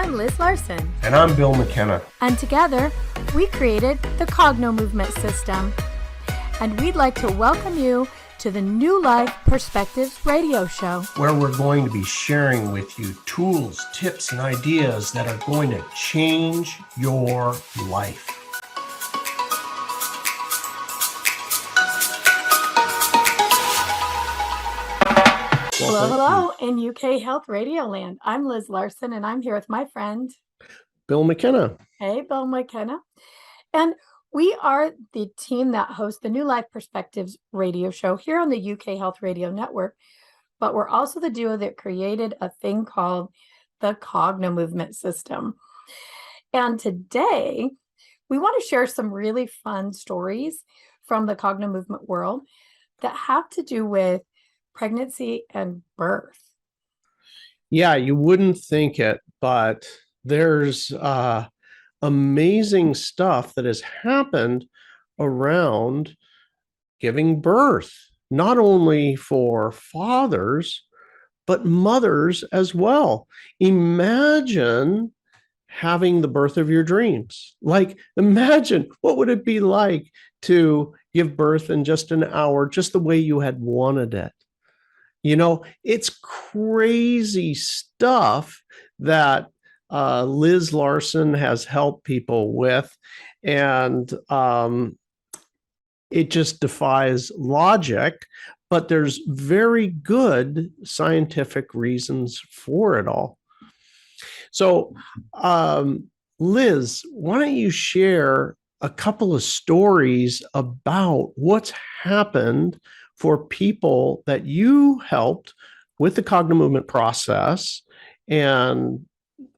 I'm Liz Larson. And I'm Bill McKenna. And together, we created the Cognomovement system. And we'd like to welcome you to the New Life Perspectives radio show, where we're going to be sharing with you tools, tips, and ideas that are going to change your life. Hello, in UK Health Radio Land. I'm Liz Larson, and I'm here with my friend, Bill McKenna. Hey, Bill McKenna. And we are the team that hosts the New Life Perspectives radio show here on the UK Health Radio Network. But we're also the duo that created a thing called the Cognomovement system. And today, we want to share some really fun stories from the Cognomovement world that have to do with pregnancy and birth. Yeah, you wouldn't think it, but there's amazing stuff that has happened around giving birth, not only for fathers, but mothers as well. Imagine having the birth of your dreams. Like, imagine what would it be like to give birth in just an hour, just the way you had wanted it. You know, it's crazy stuff that Liz Larson has helped people with, and it just defies logic, but there's very good scientific reasons for it all. So, Liz, why don't you share a couple of stories about what's happened for people that you helped with the Cognomovement process and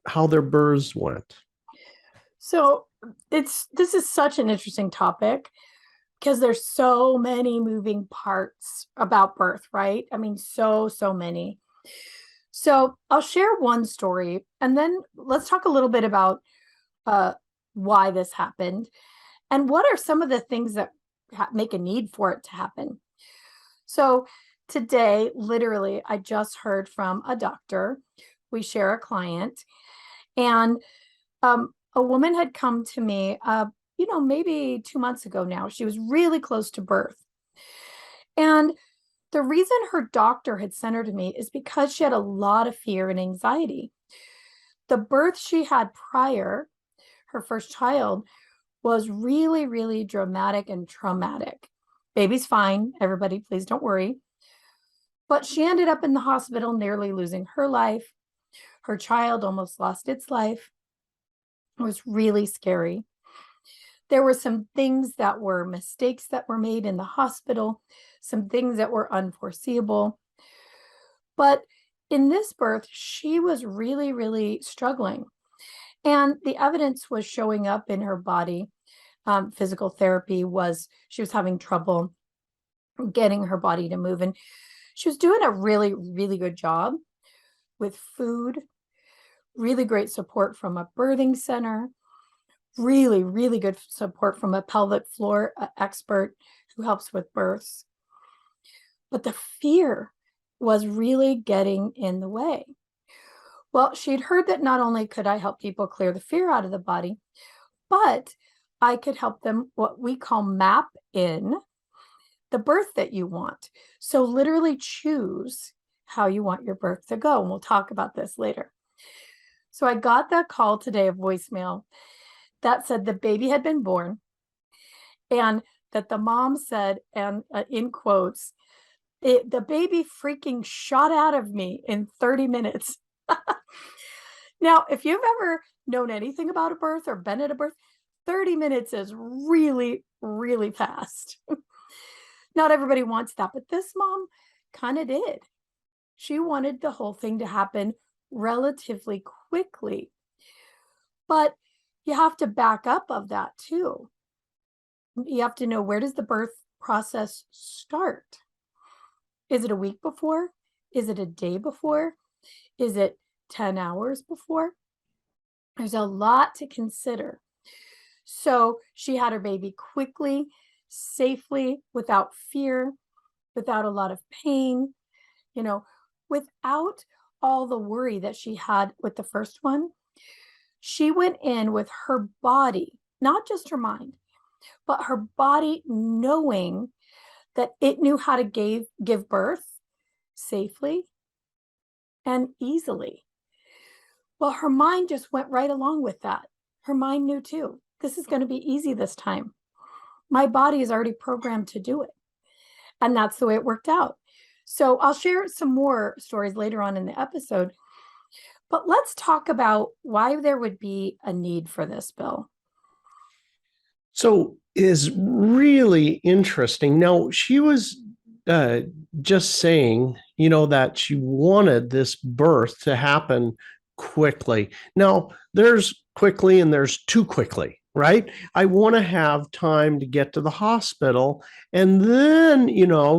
how their births went? So this is such an interesting topic because there's so many moving parts about birth, right? I mean, so many. So I'll share one story, and then let's talk a little bit about why this happened and what are some of the things that make a need for it to happen. So today, literally, I just heard from a doctor. We share a client, and a woman had come to me, maybe 2 months ago now. She was really close to birth. And the reason her doctor had sent her to me is because she had a lot of fear and anxiety. The birth she had prior, her first child, was really, really dramatic and traumatic. Baby's fine. Everybody, please don't worry. But she ended up in the hospital, nearly losing her life. Her child almost lost its life. It was really scary. There were some things that were mistakes that were made in the hospital, some things that were unforeseeable. But in this birth, she was really, really struggling. And the evidence was showing up in her body. Physical therapy she was having trouble getting her body to move. And she was doing a really, really good job with food, really great support from a birthing center, really, really good support from a pelvic floor expert who helps with births. But the fear was really getting in the way. Well, she'd heard that not only could I help people clear the fear out of the body, but I could help them what we call map in the birth that you want. So literally choose how you want your birth to go. And we'll talk about this later. So I got that call today, a voicemail that said the baby had been born and that the mom said, and in quotes, the baby freaking shot out of me in 30 minutes. Now, if you've ever known anything about a birth or been at a birth, 30 minutes is really, really fast. Not everybody wants that, but this mom kind of did. She wanted the whole thing to happen relatively quickly. But you have to back up of that too. You have to know, where does the birth process start? Is it a week before? Is it a day before? Is it 10 hours before? There's a lot to consider. So she had her baby quickly, safely, without fear, without a lot of pain, without all the worry that she had with the first one. She went in with her body, not just her mind, but her body knowing that it knew how to give birth safely and easily. Well, her mind just went right along with that. Her mind knew too, this is going to be easy this time. My body is already programmed to do it. And that's the way it worked out. So I'll share some more stories later on in the episode. But let's talk about why there would be a need for this, Bill. So is really interesting. Now, she was uh, just saying, that she wanted this birth to happen quickly. Now, there's quickly and there's too quickly, right? I want to have time to get to the hospital and then,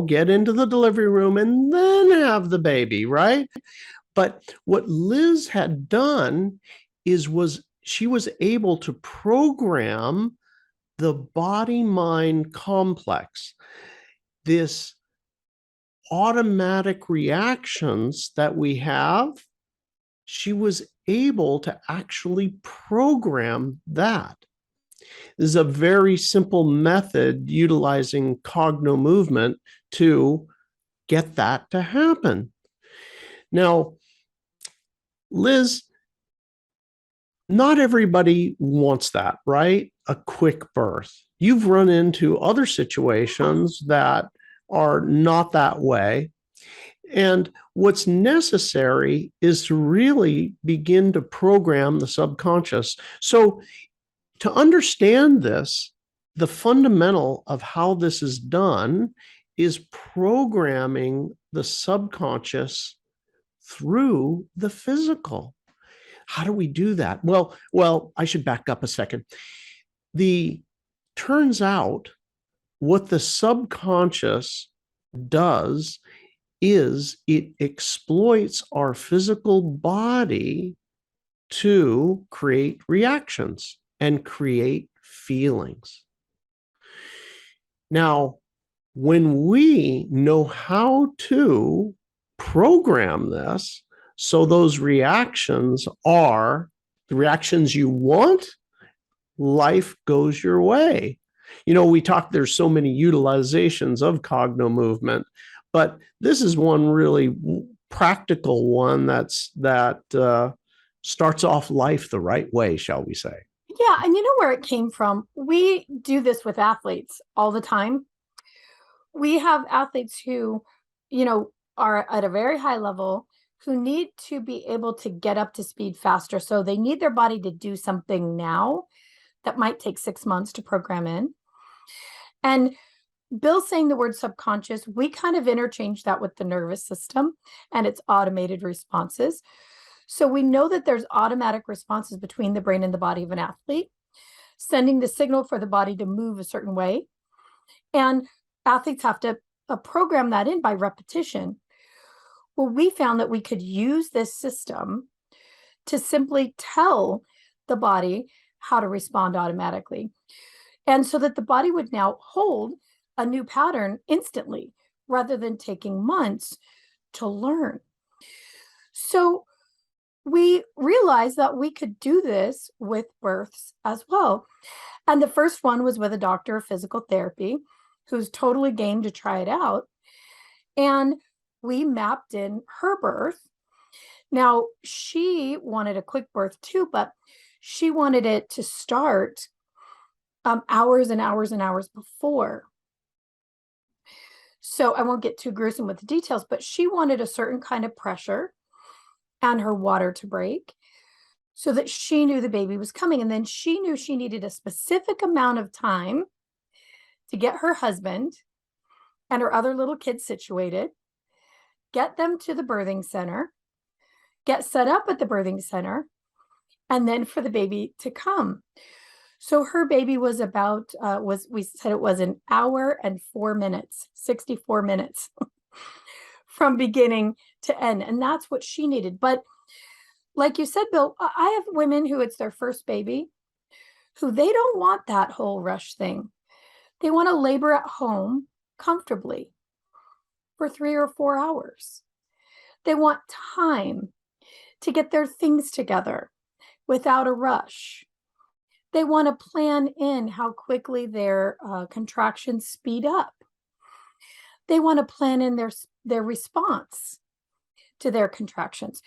get into the delivery room and then have the baby, right? But what Liz had done was she was able to program the body mind complex, this automatic reactions that we have. She was able to actually program that. This is a very simple method utilizing Cognomovement to get that to happen. Now, Liz, not everybody wants that, right? A quick birth. You've run into other situations that are not that way. And what's necessary is to really begin to program the subconscious. So, to understand this, the fundamental of how this is done is programming the subconscious through the physical. How do we do that? Well, I should back up a second. Turns out what the subconscious does is it exploits our physical body to create reactions and create feelings. Now, when we know how to program this, so those reactions are the reactions you want, life goes your way. We talk, there's so many utilizations of Cognomovement, but this is one really practical one that starts off life the right way, shall we say. Yeah, and you know where it came from? We do this with athletes all the time. We have athletes who, are at a very high level, who need to be able to get up to speed faster. So they need their body to do something now that might take 6 months to program in. And Bill saying the word subconscious, we kind of interchange that with the nervous system and its automated responses. So we know that there's automatic responses between the brain and the body of an athlete, sending the signal for the body to move a certain way. And athletes have to program that in by repetition. Well, we found that we could use this system to simply tell the body how to respond automatically. And so that the body would now hold a new pattern instantly rather than taking months to learn. So we realized that we could do this with births as well. And the first one was with a doctor of physical therapy who's totally game to try it out. And we mapped in her birth. Now, she wanted a quick birth too, but she wanted it to start hours and hours and hours before. So I won't get too gruesome with the details, but she wanted a certain kind of pressure and her water to break so that she knew the baby was coming. And then she knew she needed a specific amount of time to get her husband and her other little kids situated, get them to the birthing center, get set up at the birthing center, and then for the baby to come. So her baby was we said it was an hour and 4 minutes, 64 minutes from beginning to end. And that's what she needed. But like you said, Bill, I have women who it's their first baby, who they don't want that whole rush thing. They want to labor at home comfortably for 3 or 4 hours. They want time to get their things together without a rush. They want to plan in how quickly their contractions speed up. They want to plan in their response to their contractions.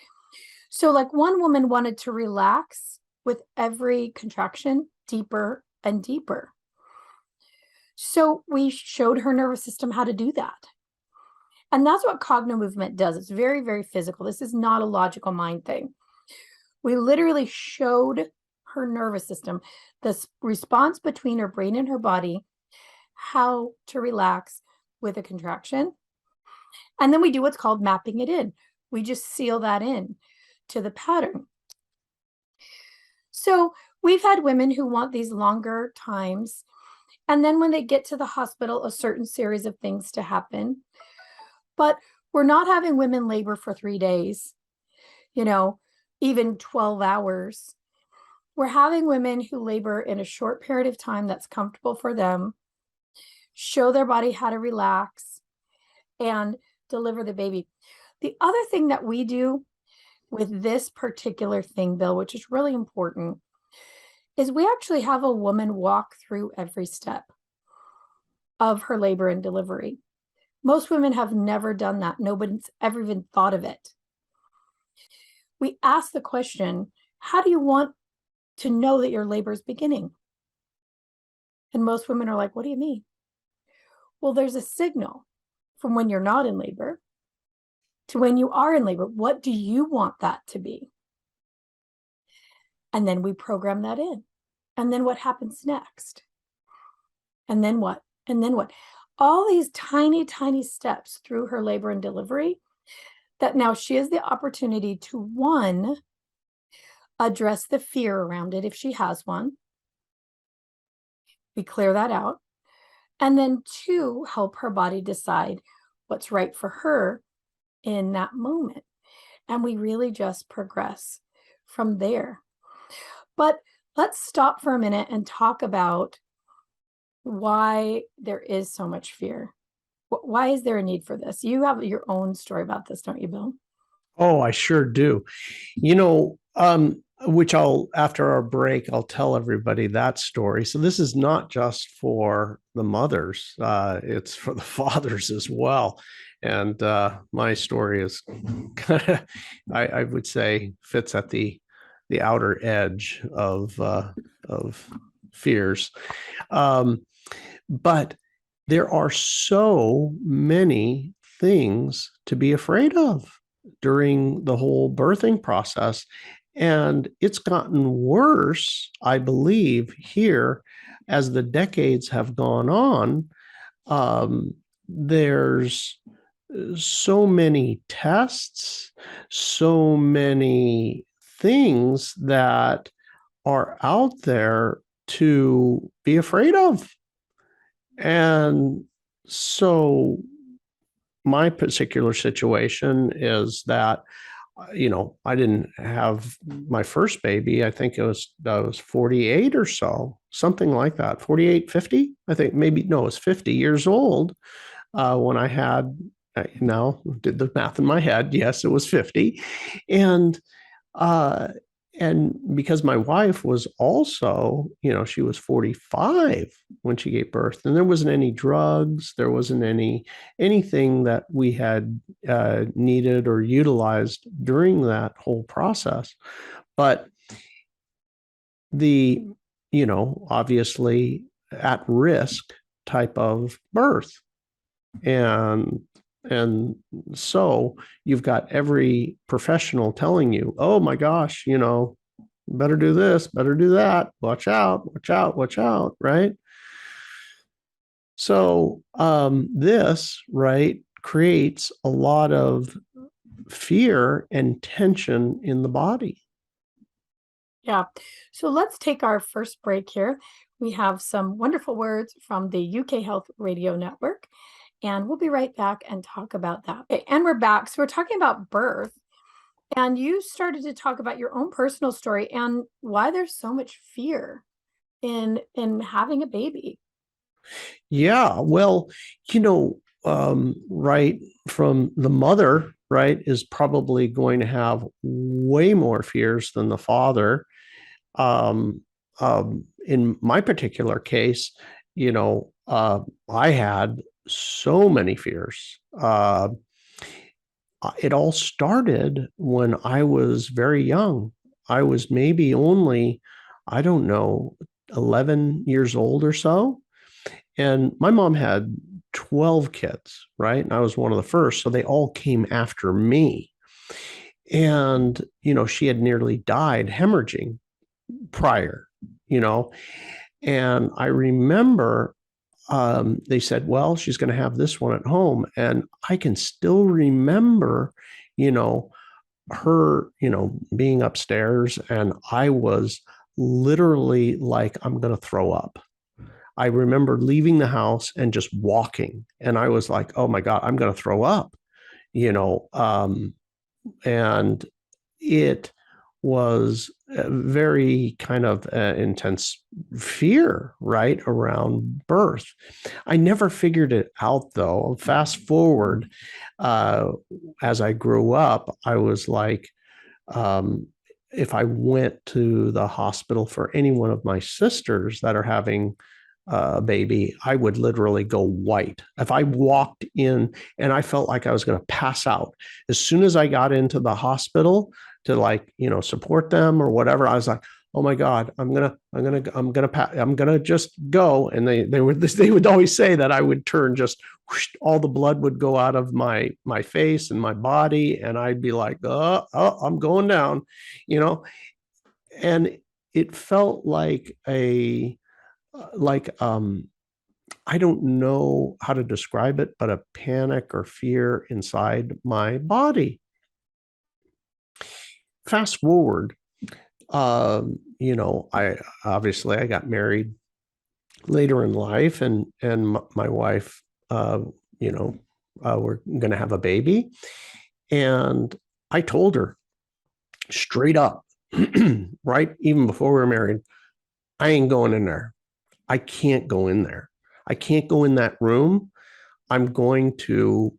So like one woman wanted to relax with every contraction deeper and deeper. So we showed her nervous system how to do that. And that's what Cognomovement does. It's very, very physical. This is not a logical mind thing. We literally showed her nervous system, the response between her brain and her body, how to relax with a contraction. And then we do what's called mapping it in. We just seal that in to the pattern. So we've had women who want these longer times. And then when they get to the hospital, a certain series of things to happen. But we're not having women labor for 3 days, even 12 hours. We're having women who labor in a short period of time that's comfortable for them, show their body how to relax, and deliver the baby. The other thing that we do with this particular thing, Bill, which is really important, is we actually have a woman walk through every step of her labor and delivery. Most women have never done that. Nobody's ever even thought of it. We ask the question, how do you want to know that your labor is beginning? And most women are like, what do you mean? Well, there's a signal from when you're not in labor to when you are in labor. What do you want that to be? And then we program that in. And then what happens next? And then what? And then what? All these tiny, tiny steps through her labor and delivery that now she has the opportunity to, one, address the fear around it if she has one. We clear that out. And then two, help her body decide what's right for her in that moment. And we really just progress from there. But let's stop for a minute and talk about why there is so much fear. Why is there a need for this? You have your own story about this, don't you, Bill? Oh, I sure do. Which after our break, I'll tell everybody that story. So this is not just for the mothers, it's for the fathers as well. And my story is kind of, I would say, fits at the outer edge of fears. But there are so many things to be afraid of during the whole birthing process. And it's gotten worse, I believe, here as the decades have gone on. There's so many tests, so many things that are out there to be afraid of. And so my particular situation is that, I didn't have my first baby. I think I was 48 or so, something like that, 48, 50. I think maybe, no, it was 50 years old when I had, now did the math in my head. Yes, it was 50. And because my wife was also, she was 45 when she gave birth, and there wasn't any drugs, there wasn't anything that we had needed or utilized during that whole process. But the, obviously at risk type of birth. And so you've got every professional telling you, oh my gosh, better do this, better do that, watch out, watch out, watch out, right? So this, right, creates a lot of fear and tension in the body. Yeah. So let's take our first break here. We have some wonderful words from the UK Health Radio Network. And we'll be right back and talk about that. Okay, and we're back. So we're talking about birth. And you started to talk about your own personal story and why there's so much fear in having a baby. Yeah, well, right from the mother, right, is probably going to have way more fears than the father. Um, in my particular case, I had so many fears. It all started when I was very young. I was maybe only, I don't know, 11 years old or so. And my mom had 12 kids, right? And I was one of the first. So they all came after me. And, she had nearly died hemorrhaging prior, you know. And I remember they said, well, she's going to have this one at home. And I can still remember, you know, her, being upstairs, and I was literally like, I'm going to throw up. I remember leaving the house and just walking, and I was like, oh my God, I'm going to throw up, you know. And it was a very kind of intense fear, right, around birth. I never figured it out, though. Fast forward, uh, as I grew up, I was like, um, if I went to the hospital for any one of my sisters that are having a baby, I would literally go white. If I walked in and I felt like I was going to pass out, as soon as I got into the hospital to, like, support them or whatever, I was like, oh my God, I'm gonna just go. And they would always say that I would turn just whoosh, all the blood would go out of my face and my body, and I'd be like, I'm going down, you know. And it felt like a like I don't know how to describe it, but a panic or fear inside my body. Fast forward, I got married later in life, and my wife, we're going to have a baby, and I told her straight up, right, even before we were married, I ain't going in there. I can't go in there. I can't go in that room. I'm going to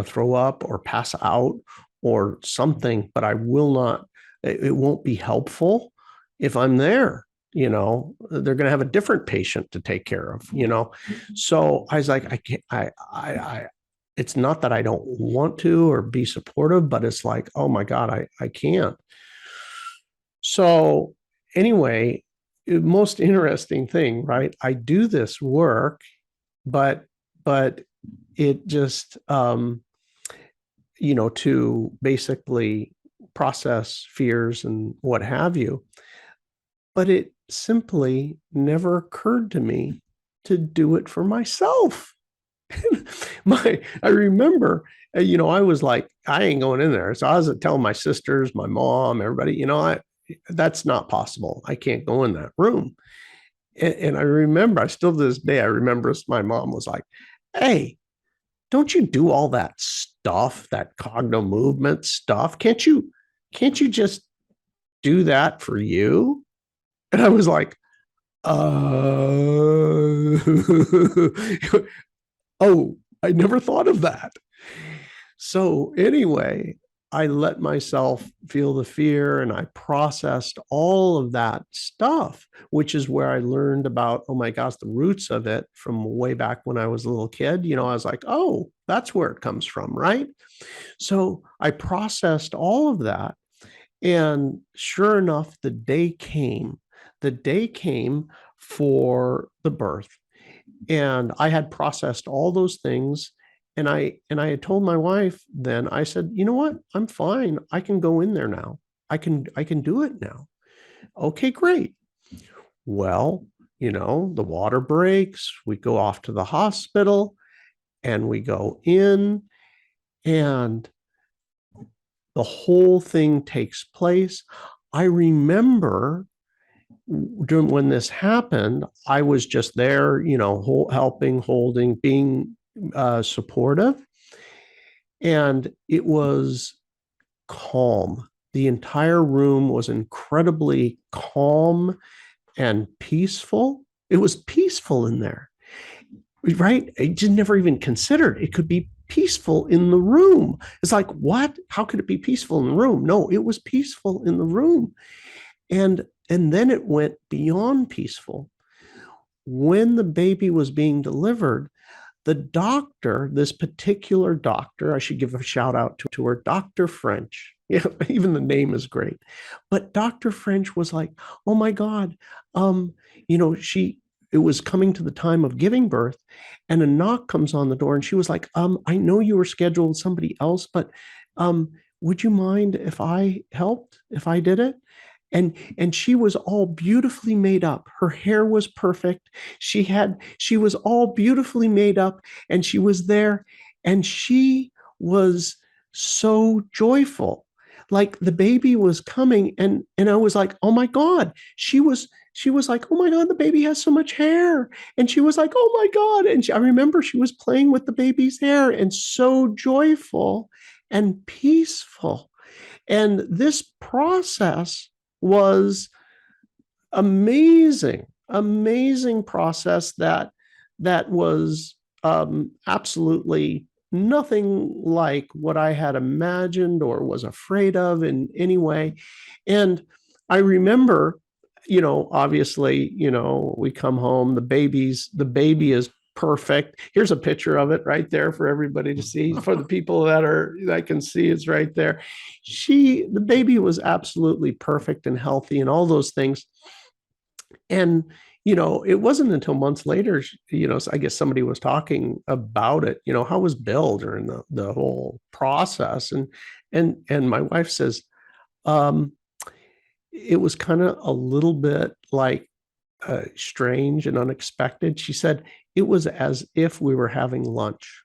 throw up or pass out or something, but I will not, it won't be helpful if I'm there. They're going to have a different patient to take care of, So I was like, I can't, it's not that I don't want to or be supportive, but it's like, oh my God, I can't. So anyway, most interesting thing, right? I do this work, but it just, to basically process fears and what have you. But it simply never occurred to me to do it for myself. I remember, I was like, I ain't going in there. So I was telling my sisters, my mom, everybody, that's not possible. I can't go in that room. And I remember, I still to this day, I remember my mom was like, hey, don't you do all that stuff, that Cognomovement stuff? Can't you just do that for you? And I was like, oh, I never thought of that. So anyway, I let myself feel the fear and I processed all of that stuff, which is where I learned about, oh my gosh, the roots of it from way back when I was a little kid. I was like, oh, that's where it comes from, right? So I processed all of that. And sure enough, the day came for the birth. And I had processed all those things. And I had told my wife then, I said, you know what? I'm fine. I can go in there now. I can do it now. Okay, great. Well, the water breaks. We go off to the hospital and we go in, and the whole thing takes place. I remember when this happened, I was just there, helping, holding, being supportive. And it was calm. The entire room was incredibly calm and peaceful. It was peaceful in there, right? I just never even considered it could be peaceful in the room. It's like, what? How could it be peaceful in the room? No, it was peaceful in the room. And And then it went beyond peaceful. When the baby was being delivered, the doctor, this particular doctor, I should give a shout out to her, Dr. French. Yeah, even the name is great. But Dr. French was like, oh my God, um, it was coming to the time of giving birth, and a knock comes on the door, and she was like, I know you were scheduled with somebody else, but um, would you mind if I helped, if I did it? And she was all beautifully made up. Her hair was perfect. She was all beautifully made up, and she was there, and she was so joyful. Like the baby was coming, and I was like, oh my God. She was like, oh my God, the baby has so much hair. And she was like, oh my God. And I remember she was playing with the baby's hair and so joyful and peaceful. And this process was amazing, amazing process that was absolutely nothing like what I had imagined or was afraid of in any way. And I remember, obviously, we come home, the baby is perfect. Here's a picture of it right there for everybody to see. For the people that can see, it's right there. The baby was absolutely perfect and healthy and all those things. And it wasn't until months later, I guess somebody was talking about it, how was Bill during the whole process? And my wife says, it was kind of a little bit like strange and unexpected. She said it was as if we were having lunch.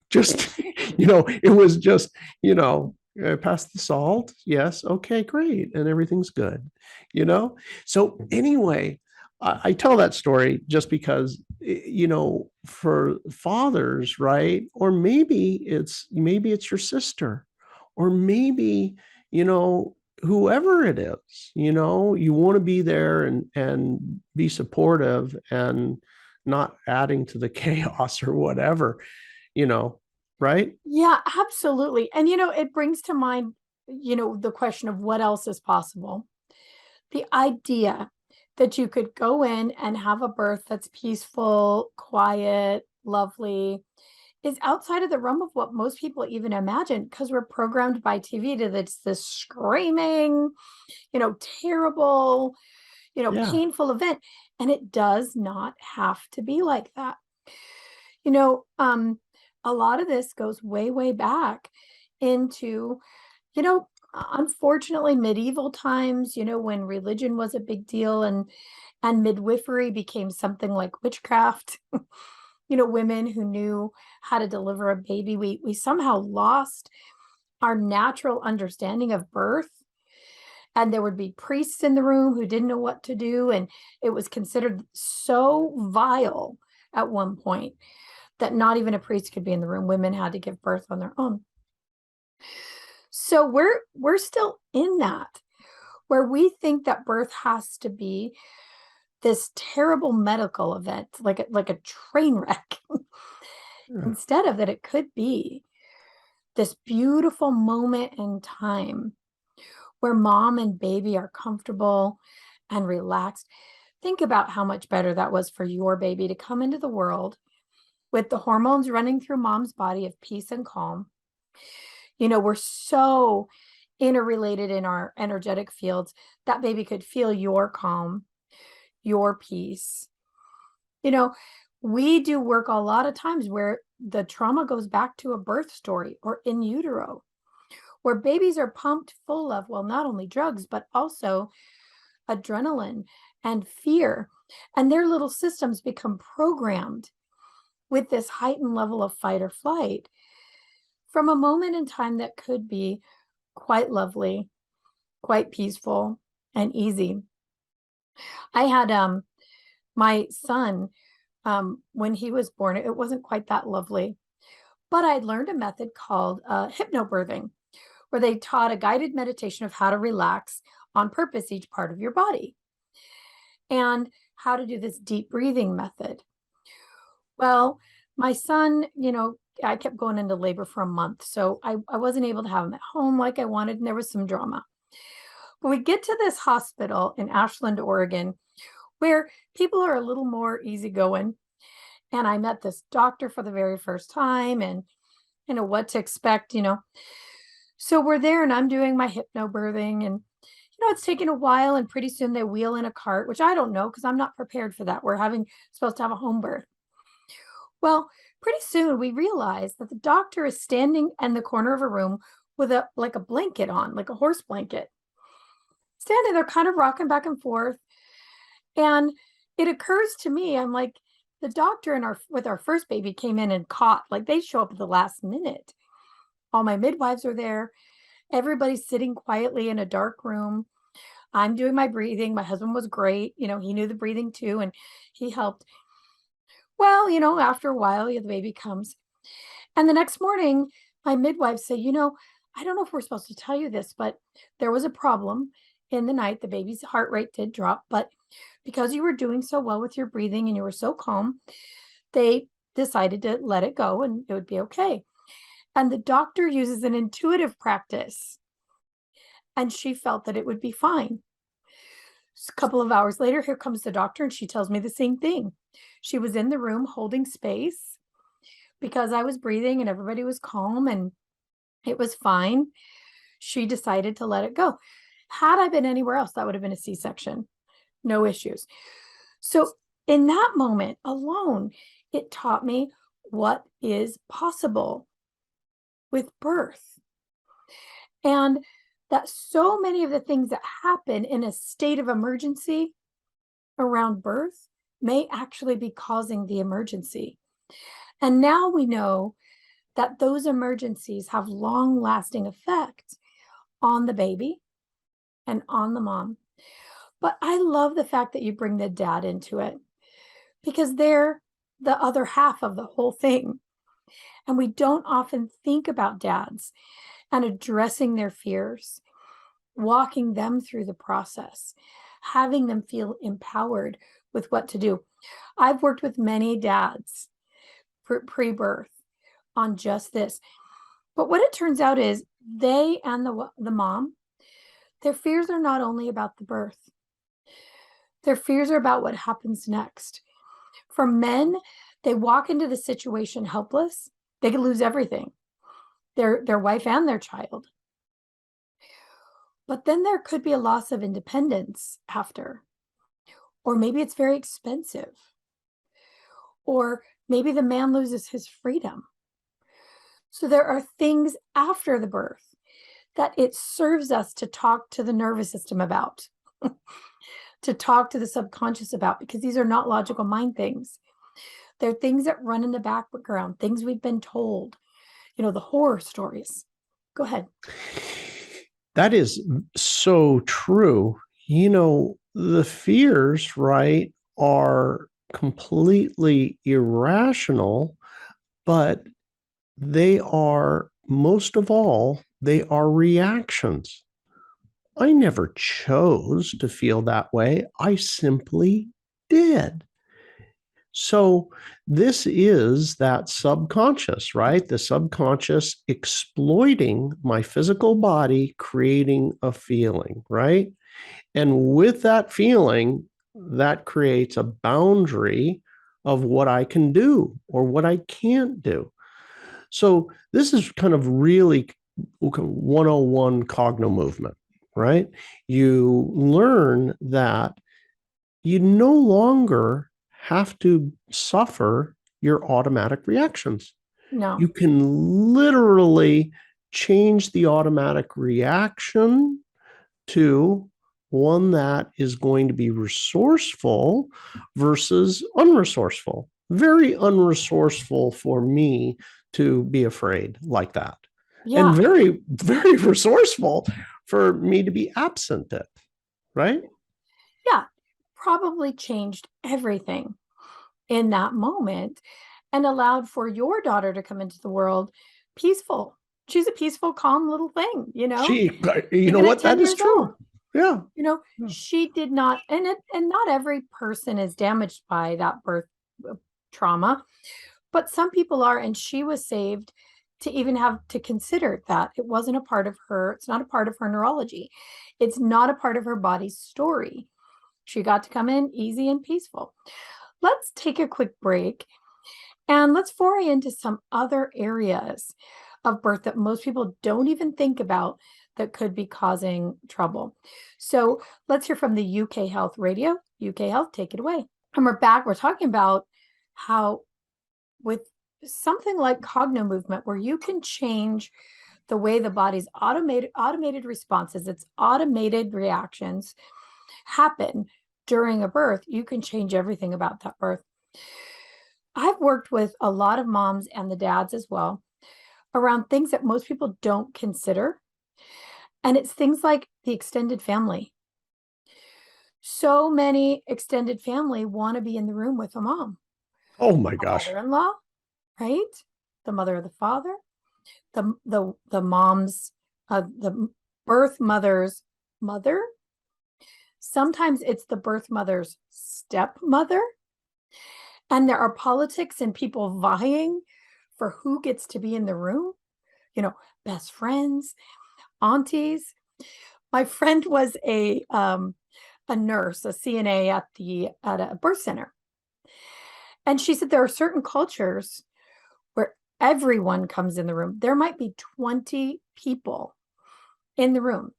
Just, it was just, pass the salt. Yes. Okay, great. And everything's good, So anyway, I tell that story just because, for fathers, right? Or maybe it's your sister, or maybe, whoever it is, you want to be there and be supportive and not adding to the chaos or whatever, right? Yeah, absolutely. And it brings to mind, the question of what else is possible. The idea that you could go in and have a birth that's peaceful, quiet, lovely, is outside of the realm of what most people even imagine, because we're programmed by TV to this screaming, terrible, Yeah. painful event. And it does not have to be like that. You know, um, a lot of this goes way, way back into, unfortunately, medieval times, when religion was a big deal, and midwifery became something like witchcraft. Women who knew how to deliver a baby, we somehow lost our natural understanding of birth. And there would be priests in the room who didn't know what to do, and it was considered so vile at one point that not even a priest could be in the room. Women had to give birth on their own. So we're still in that, where we think that birth has to be this terrible medical event, like a train wreck, Yeah. instead of that it could be this beautiful moment in time where mom and baby are comfortable and relaxed. Think about how much better that was for your baby to come into the world with the hormones running through mom's body of peace and calm. We're so interrelated in our energetic fields. That baby could feel your calm, your peace. We do work a lot of times where the trauma goes back to a birth story or in utero, where babies are pumped full of, well, not only drugs, but also adrenaline and fear. And their little systems become programmed with this heightened level of fight or flight from a moment in time that could be quite lovely, quite peaceful, and easy. I had my son, when he was born, it wasn't quite that lovely, but I'd learned a method called hypnobirthing, where they taught a guided meditation of how to relax on purpose each part of your body and how to do this deep breathing method. Well, my son, I kept going into labor for a month, so I wasn't able to have him at home like I wanted, and there was some drama. But we get to this hospital in Ashland, Oregon, where people are a little more easygoing. And I met this doctor for the very first time and what to expect, So we're there and I'm doing my hypnobirthing and it's taking a while and pretty soon they wheel in a cart, which I don't know because I'm not prepared for that. We're supposed to have a home birth. Well, pretty soon we realize that the doctor is standing in the corner of a room with a blanket on, like a horse blanket. Standing there kind of rocking back and forth. And it occurs to me, I'm like, the doctor with our first baby came in and caught, like they show up at the last minute. All my midwives are there. Everybody's sitting quietly in a dark room. I'm doing my breathing. My husband was great. He knew the breathing too, and he helped. Well, after a while, the baby comes. And the next morning, my midwives say, I don't know if we're supposed to tell you this, but there was a problem in the night. The baby's heart rate did drop, but because you were doing so well with your breathing and you were so calm, they decided to let it go and it would be okay. And the doctor uses an intuitive practice and she felt that it would be fine. A couple of hours later, here comes the doctor and she tells me the same thing. She was in the room holding space because I was breathing and everybody was calm and it was fine. She decided to let it go. Had I been anywhere else, that would have been a C-section. No issues. So in that moment alone, it taught me what is possible with birth. And that so many of the things that happen in a state of emergency around birth may actually be causing the emergency. And now we know that those emergencies have long-lasting effects on the baby and on the mom. But I love the fact that you bring the dad into it because they're the other half of the whole thing. And we don't often think about dads and addressing their fears, walking them through the process, having them feel empowered with what to do. I've worked with many dads pre-birth on just this. But what it turns out is they and the mom, their fears are not only about the birth. Their fears are about what happens next. For men, they walk into the situation helpless. They could lose everything, their wife and their child. But then there could be a loss of independence after. Or maybe it's very expensive. Or maybe the man loses his freedom. So there are things after the birth that it serves us to talk to the nervous system about, to talk to the subconscious about, because these are not logical mind things. They're things that run in the background, things we've been told, the horror stories. Go ahead. That is so true. The fears, right, are completely irrational, but they are, most of all, they are reactions. I never chose to feel that way. I simply did. So this is that subconscious, right? The subconscious exploiting my physical body, creating a feeling, right? And with that feeling, that creates a boundary of what I can do or what I can't do. So this is kind of really 101 Cognomovement, right? You learn that you no longer have to suffer your automatic reactions. No. You can literally change the automatic reaction to one that is going to be resourceful versus unresourceful. Very unresourceful for me to be afraid like that. Yeah. And very, very resourceful for me to be absent it, right? Yeah. Probably changed everything in that moment and allowed for your daughter to come into the world peaceful. She's a peaceful, calm little thing, She, you Even know at what? 10 That is years true. old. Yeah. She did not, and not every person is damaged by that birth trauma, but some people are, and she was saved to even have to consider that it wasn't a part of her, it's not a part of her neurology. It's not a part of her body's story. She got to come in easy and peaceful. Let's take a quick break and let's foray into some other areas of birth that most people don't even think about that could be causing trouble. So let's hear from the UK Health Radio. UK Health, take it away. And we're back. We're talking about how with something like Cognomovement, where you can change the way the body's automated responses, its automated reactions happen during a birth, you can change everything about that birth. I've worked with a lot of moms and the dads as well around things that most people don't consider. And it's things like the extended family. So many extended family want to be in the room with a mom. Oh my A gosh. mother-in-law, right? The mother or the father, the mom's, the birth mother's mother. Sometimes it's the birth mother's stepmother. And there are politics and people vying for who gets to be in the room. You know, best friends, aunties. My friend was a nurse, a CNA at a birth center. And she said there are certain cultures where everyone comes in the room. There might be 20 people in the room.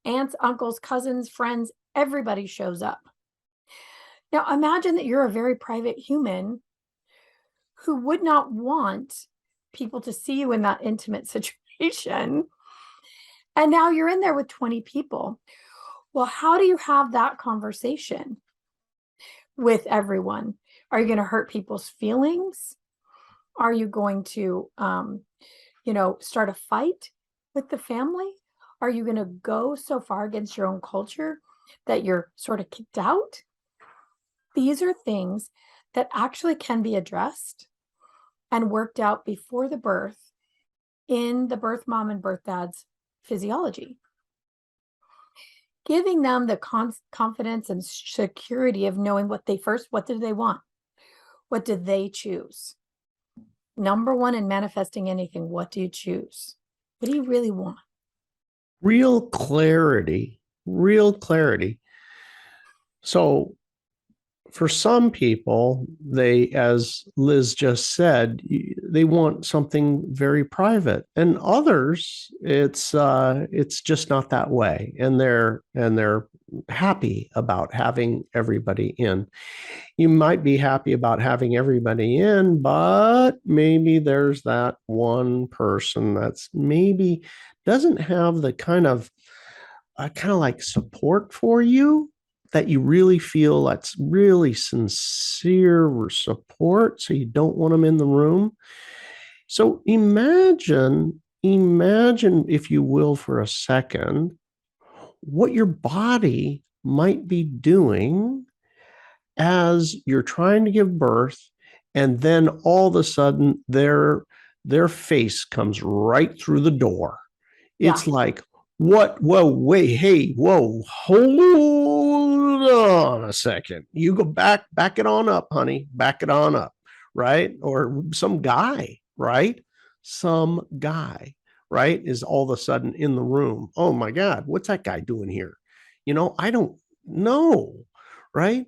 Aunts, uncles, cousins, friends, everybody shows up. Now imagine that you're a very private human who would not want people to see you in that intimate situation. And now you're in there with 20 people. Well, how do you have that conversation with everyone? Are you going to hurt people's feelings? Are you going to, start a fight with the family? Are you going to go so far against your own culture that you're sort of kicked out? These are things that actually can be addressed and worked out before the birth in the birth mom and birth dad's physiology. Giving them the confidence and security of knowing what do they want? What do they choose? Number one, in manifesting anything, what do you choose? What do you really want? Real clarity, real clarity. So for some people, they, as Liz just said, they want something very private, and others, it's just not that way, and they're happy about having everybody in. You might be happy about having everybody in, but maybe there's that one person that's maybe doesn't have the kind of like support for you that you really feel that's really sincere support, so you don't want them in the room. So imagine, if you will, for a second, what your body might be doing as you're trying to give birth, and then all of a sudden their face comes right through the door. Yeah. It's like, what? Whoa, wait, hey, whoa, hold on a second. You go back it on up, honey. Back it on up, right? Or some guy, right? Some guy, right, is all of a sudden in the room. Oh my God, what's that guy doing here? I don't know, right?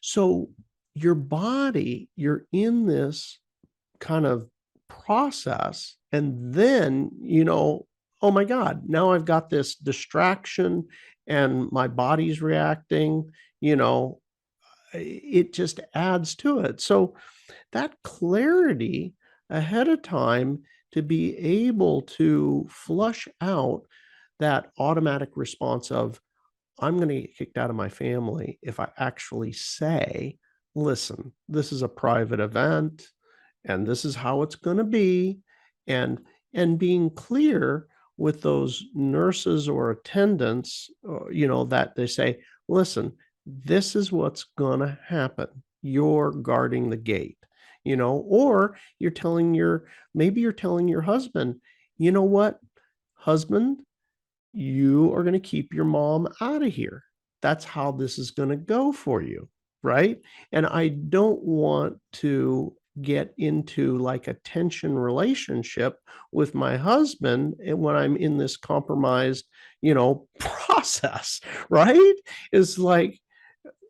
So your body, you're in this kind of process, and then, oh my God, now I've got this distraction and my body's reacting, it just adds to it. So that clarity ahead of time to be able to flush out that automatic response of, I'm going to get kicked out of my family if I actually say, listen, this is a private event and this is how it's going to be. And being clear with those nurses or attendants, that they say, listen, this is what's going to happen. You're guarding the gate, or maybe you're telling your husband, you know what, husband, you are going to keep your mom out of here. That's how this is going to go for you, right? And I don't want to get into like a tension relationship with my husband when I'm in this compromised, process, right? Is like,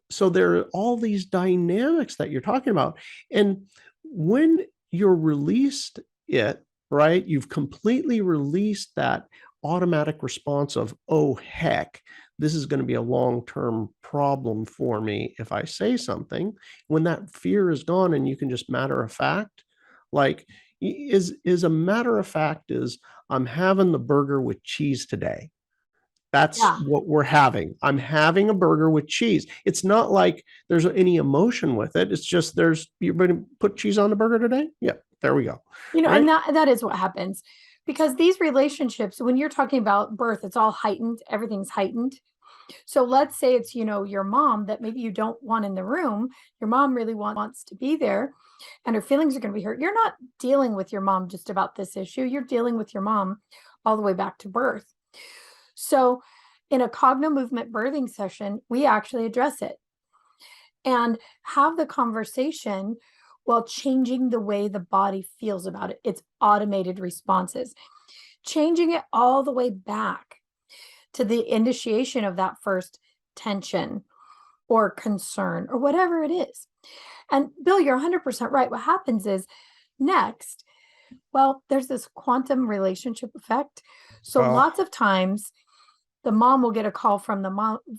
so there are all these dynamics that you're talking about. And when you're released it, right, you've completely released that automatic response of, oh, heck, this is going to be a long-term problem for me if I say something. When that fear is gone and you can just matter of fact, like, is a matter of fact is, I'm having the burger with cheese today. That's Yeah. what we're having. I'm having a burger with cheese. It's not like there's any emotion with it. It's just you're going to put cheese on the burger today? Yep, there we go. And Right? that is what happens, because these relationships, when you're talking about birth, it's all heightened, everything's heightened. So let's say it's, your mom that maybe you don't want in the room. Your mom really wants to be there and her feelings are going to be hurt. You're not dealing with your mom just about this issue. You're dealing with your mom all the way back to birth. So in a Cognomovement birthing session, we actually address it and have the conversation while changing the way the body feels about it. It's automated responses, changing it all the way back to the initiation of that first tension or concern or whatever it is. And Bill, you're 100% right. What happens is next, well, there's this quantum relationship effect. So Oh, lots of times the mom will get a call from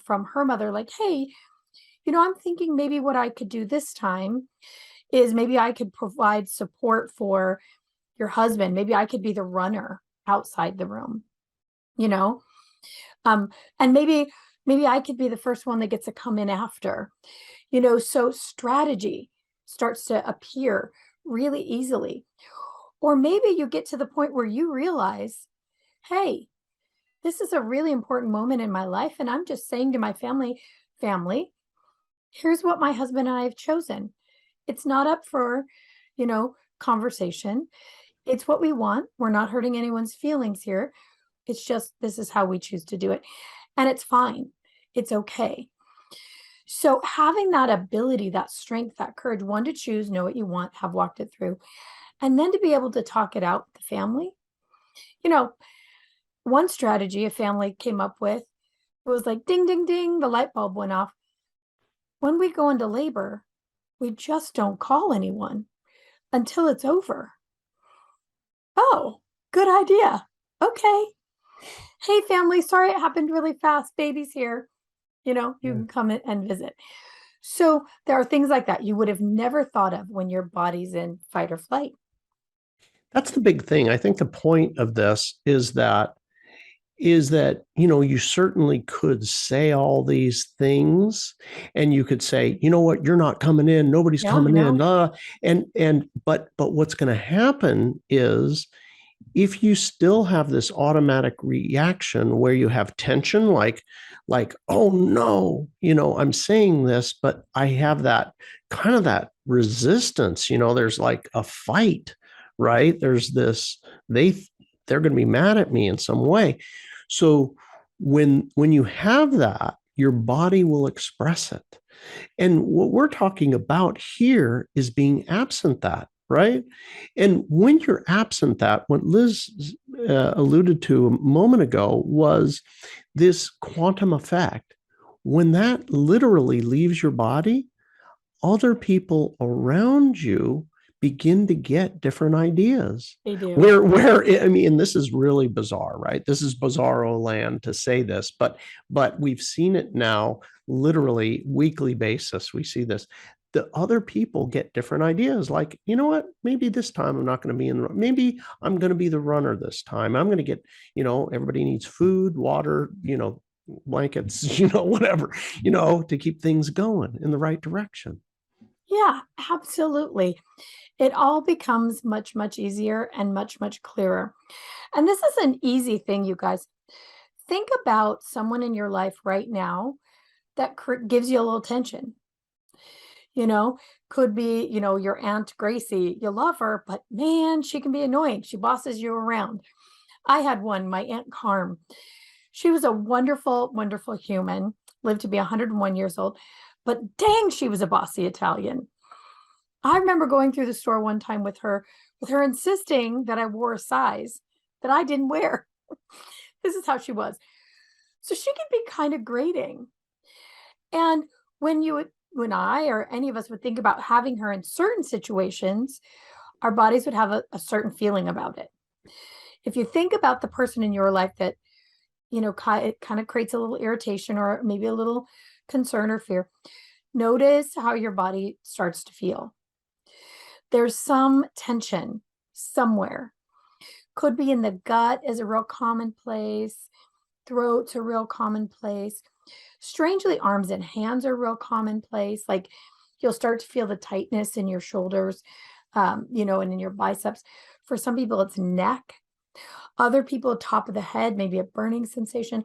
from her mother, like, hey, I'm thinking maybe what I could do this time is maybe I could provide support for your husband. Maybe I could be the runner outside the room, you know? And maybe I could be the first one that gets to come in after, so strategy starts to appear really easily. Or maybe you get to the point where you realize, hey, this is a really important moment in my life. And I'm just saying to my family, here's what my husband and I have chosen. It's not up for, conversation. It's what we want. We're not hurting anyone's feelings here. It's just, this is how we choose to do it. And it's fine. It's okay. So having that ability, that strength, that courage, one, to choose, know what you want, have walked it through, and then to be able to talk it out with the family. One strategy a family came up with was like, ding, ding, ding, the light bulb went off. When we go into labor, we just don't call anyone until it's over. Oh, good idea. Okay. Hey, family, sorry it happened really fast. Baby's here. You can come in and visit. So there are things like that you would have never thought of when your body's in fight or flight. that's the big thing. I think the point of this is that you certainly could say all these things, and you could say, you know what, you're not coming in, nobody's Yeah, coming no. in, but what's going to happen is, if you still have this automatic reaction where you have tension, like, oh no, I'm saying this, but I have that kind of that resistance, there's like a fight, right? There's this, they're going to be mad at me in some way. So when you have that, your body will express it. And what we're talking about here is being absent that, right? And when you're absent that, what Liz alluded to a moment ago was this quantum effect. When that literally leaves your body, other people around you begin to get different ideas. They do. Where I mean, and this is really bizarre, right? This is bizarro land to say this, but we've seen it now, literally weekly basis. We see this. The other people get different ideas. Like, you know what? Maybe this time I'm not going to be in. Maybe I'm going to be the runner this time. I'm going to get. Everybody needs food, water. Blankets. Whatever. To keep things going in the right direction. Yeah, absolutely. It all becomes much, much easier and much, much clearer. And this is an easy thing, you guys. Think about someone in your life right now that gives you a little tension. Could be, your Aunt Gracie. You love her, but man, she can be annoying. She bosses you around. I had one, my Aunt Carm. She was a wonderful, wonderful human, lived to be 101 years old, but dang, she was a bossy Italian. I remember going through the store one time with her insisting that I wore a size that I didn't wear. This is how she was. So she can be kind of grating. And when I or any of us would think about having her in certain situations, our bodies would have a certain feeling about it. If you think about the person in your life that, it kind of creates a little irritation or maybe a little concern or fear, notice how your body starts to feel. There's some tension somewhere. Could be in the gut is a real common place. Throat's a real common place. Strangely, arms and hands are real commonplace. Like you'll start to feel the tightness in your shoulders, and in your biceps. For some people, it's neck. Other people, top of the head, maybe a burning sensation.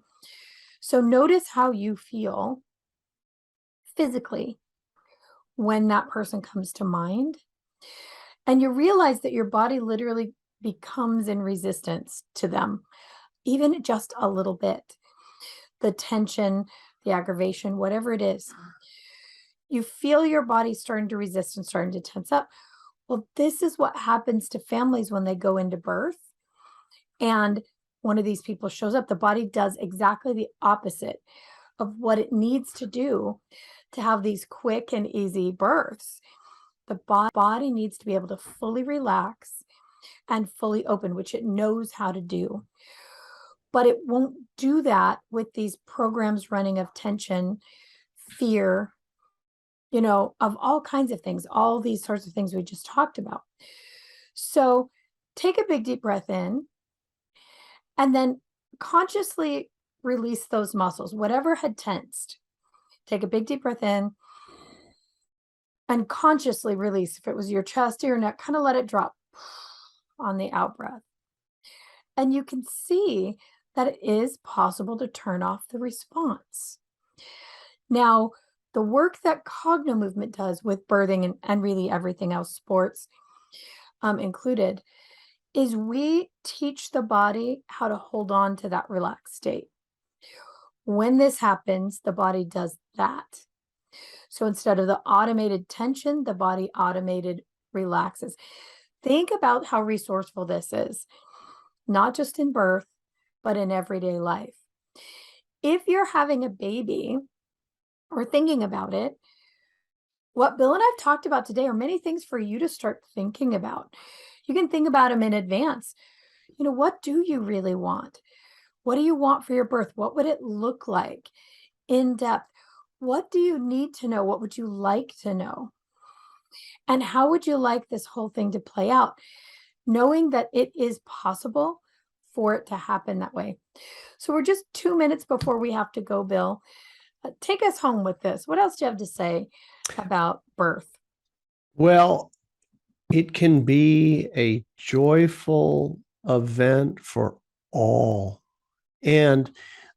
So notice how you feel physically when that person comes to mind. And you realize that your body literally becomes in resistance to them, even just a little bit. The tension, the aggravation, whatever it is, you feel your body starting to resist and starting to tense up. Well, this is what happens to families when they go into birth. And one of these people shows up. The body does exactly the opposite of what it needs to do to have these quick and easy births. The body needs to be able to fully relax and fully open, which it knows how to do. But it won't do that with these programs running of tension, fear, of all kinds of things, all these sorts of things we just talked about. So take a big deep breath in and then consciously release those muscles, whatever had tensed. Take a big deep breath in and consciously release. If it was your chest or your neck, kind of let it drop on the out breath. And you can see that it is possible to turn off the response. Now, the work that Cognomovement does with birthing and really everything else, sports included, is we teach the body how to hold on to that relaxed state. When this happens, the body does that. So instead of the automated tension, the body automated relaxes. Think about how resourceful this is, not just in birth, but in everyday life. If you're having a baby or thinking about it, what Bill and I've talked about today are many things for you to start thinking about. You can think about them in advance. What do you really want? What do you want for your birth? What would it look like in depth? What do you need to know? What would you like to know? And how would you like this whole thing to play out? Knowing that it is possible for it to happen that way. So we're just 2 minutes before we have to go, Bill. Take us home with this. What else do you have to say about birth? Well, it can be a joyful event for all. And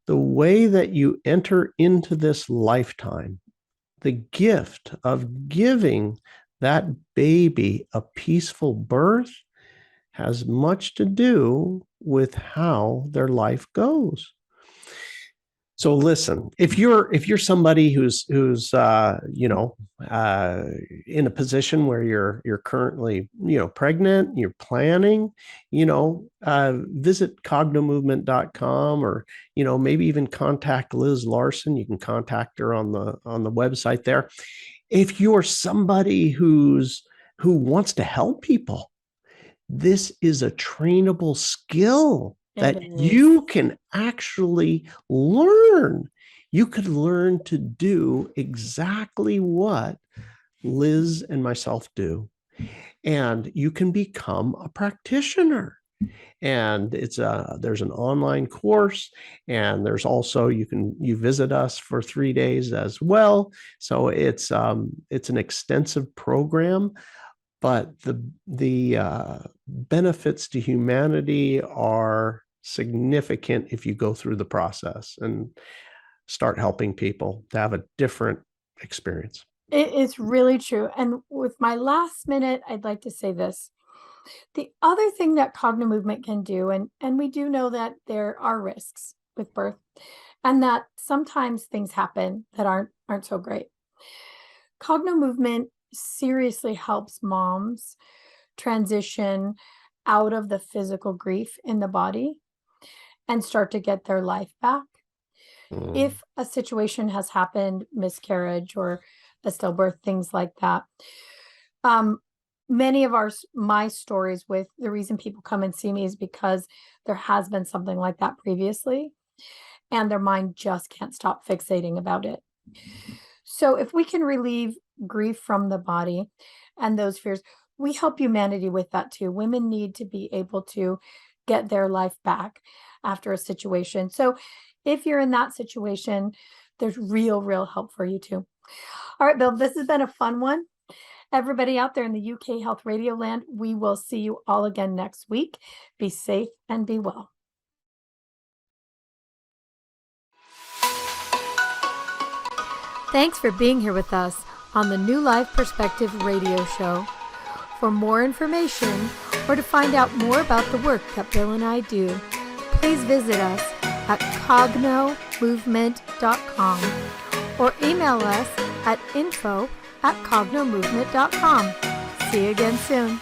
the way that you enter into this lifetime, the gift of giving that baby a peaceful birth has much to do with how their life goes. So listen, if you're somebody who's in a position where you're currently pregnant, you're planning, visit cognomovement.com, or maybe even contact Liz Larson. You can contact her on the website there. If you're somebody who wants to help people, this is a trainable skill that you can actually learn. You could learn to do exactly what Liz and myself do. And you can become a practitioner. And there's an online course, and there's also you visit us for 3 days as well. So it's an extensive program. But the benefits to humanity are significant if you go through the process and start helping people to have a different experience. It's really true. And with my last minute, I'd like to say this. The other thing that Cognomovement can do, and we do know that there are risks with birth, and that sometimes things happen that aren't so great. Cognomovement seriously helps moms transition out of the physical grief in the body and start to get their life back. Mm. If a situation has happened, miscarriage or a stillbirth, things like that, many of my stories with the reason people come and see me is because there has been something like that previously, and their mind just can't stop fixating about it. So if we can relieve grief from the body and those fears, we help humanity with that too. Women need to be able to get their life back after a situation. So if you're in that situation, there's real help for you too. All right, Bill, this has been a fun one. Everybody out there in the UK Health Radio land, we will see you all again next week. Be safe and be well. Thanks for being here with us on the New Life Perspective radio show. For more information or to find out more about the work that Bill and I do, please visit us at cognomovement.com or email us at info@cognomovement.com. See you again soon.